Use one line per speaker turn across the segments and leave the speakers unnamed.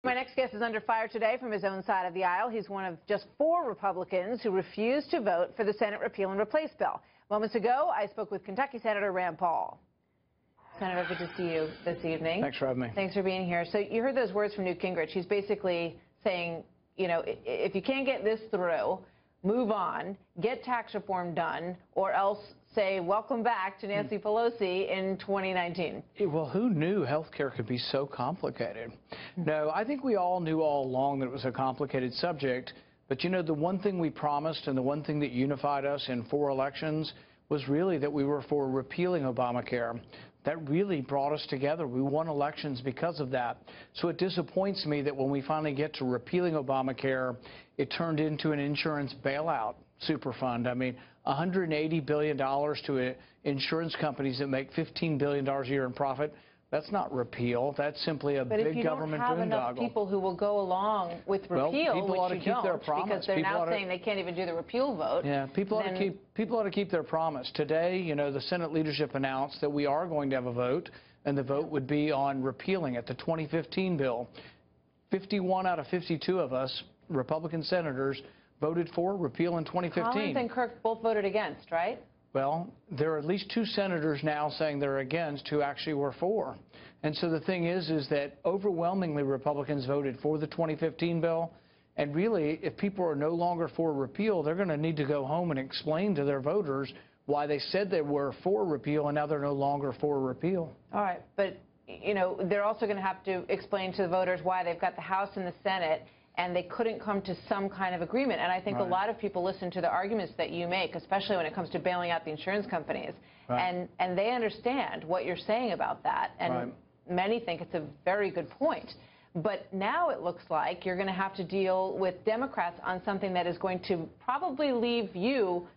My next guest is under fire today from his own side of the aisle. He's one of just 4 Republicans who refused to vote for the Senate repeal and replace bill. Moments ago, I spoke with Kentucky Senator Rand Paul. Senator, good to see you this evening.
Thanks for having me.
Thanks for being here. So you heard those words from Newt Gingrich. He's basically saying, you know, if you can't get this through, move on, get tax reform done, or else say welcome back to Nancy Pelosi in 2019.
Well, who knew health care could be so complicated? No, I think we all knew all along that it was a complicated subject. But, you know, the one thing we promised and the one thing that unified us in 4 elections was really that we were for repealing Obamacare. That really brought us together. We won elections because of that. So it disappoints me that when we finally get to repealing Obamacare, it turned into an insurance bailout super fund. I mean, $180 billion to insurance companies that make $15 billion a year in profit. That's not repeal. That's simply a big government boondoggle.
But if you don't have enough people who will go along with repeal,
people ought to keep their promise.
Because they're now saying they can't even do the repeal vote.
Yeah, people ought to keep their promise. Today, you know, the Senate leadership announced that we are going to have a vote, and the vote would be on repealing it, the 2015 bill. 51 out of 52 of us, Republican senators, voted for repeal in 2015.
Collins and Kirk both voted against, right?
Well, there are at least 2 senators now saying they're against who actually were for. And so the thing is that overwhelmingly Republicans voted for the 2015 bill. And really, if people are no longer for repeal, they're going to need to go home and explain to their voters why they said they were for repeal and now they're no longer for repeal.
All right. But, you know, they're also going to have to explain to the voters why they've got the House and the Senate and they couldn't come to some kind of agreement. And I think a lot of people listen to the arguments that you make, especially when it comes to bailing out the insurance companies. And they understand what you're saying about that. And many think it's a very good point. But now it looks like you're going to have to deal with Democrats on something that is going to probably leave you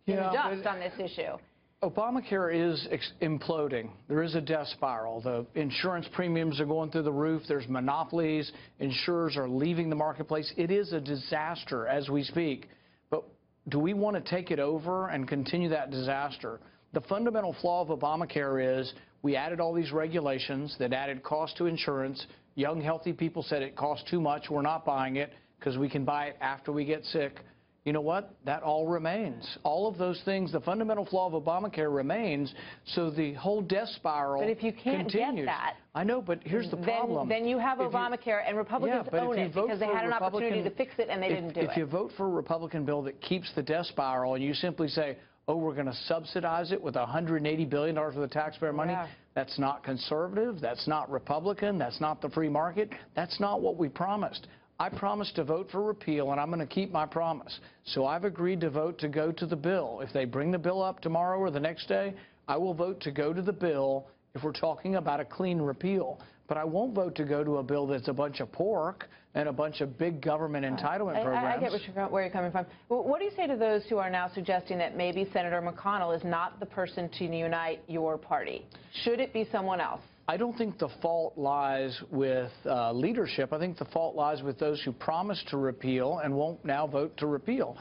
in the dust on this issue.
Obamacare is imploding. There is a death spiral. The insurance premiums are going through the roof. There's monopolies. Insurers are leaving the marketplace. It is a disaster as we speak. But do we want to take it over and continue that disaster? The fundamental flaw of Obamacare is we added all these regulations that added cost to insurance. Young, healthy people said it costs too much. We're not buying it because we can buy it after we get sick. You know what? That all remains. All of those things, the fundamental flaw of Obamacare remains, so the whole death spiral continues.
But if you can't get that,
I know, but here's the problem.
Then you have Obamacare, and Republicans own it because they had an opportunity to fix it and they didn't do it.
If you vote for a Republican bill that keeps the death spiral and you simply say, oh, we're going to subsidize it with $180 billion worth of taxpayer money, that's not conservative, that's not Republican, that's not the free market, that's not what we promised. I promised to vote for repeal, and I'm going to keep my promise. So I've agreed to vote to go to the bill. If they bring the bill up tomorrow or the next day, I will vote to go to the bill if we're talking about a clean repeal. But I won't vote to go to a bill that's a bunch of pork and a bunch of big government entitlement programs.
I get where you're coming from. What do you say to those who are now suggesting that maybe Senator McConnell is not the person to unite your party? Should it be someone else?
I don't think the fault lies with leadership. I think the fault lies with those who promised to repeal and won't now vote to repeal.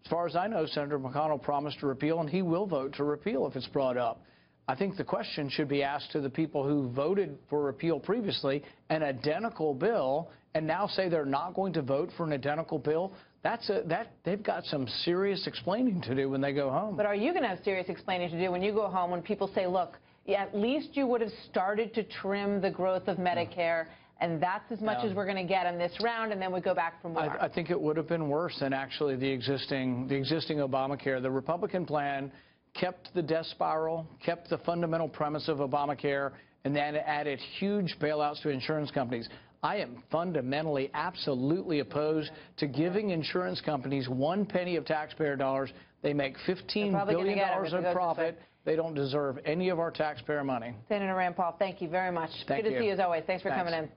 As far as I know, Senator McConnell promised to repeal, and he will vote to repeal if it's brought up. I think the question should be asked to the people who voted for repeal previously, an identical bill, and now say they're not going to vote for an identical bill. They've got some serious explaining to do when they go home.
But are you going to have serious explaining to do when you go home when people say, look, at least you would have started to trim the growth of Medicare, and that's as much as we're going to get in this round, and then we go back for more.
I think it would have been worse than actually the existing Obamacare. The Republican plan kept the death spiral, kept the fundamental premise of Obamacare, and then added huge bailouts to insurance companies. I am fundamentally, absolutely opposed to giving insurance companies 1 penny of taxpayer dollars. They make $15 billion of profit. They don't deserve any of our taxpayer money.
Senator Rand Paul, thank you very much.
Good
to see you as always. Thanks for coming in.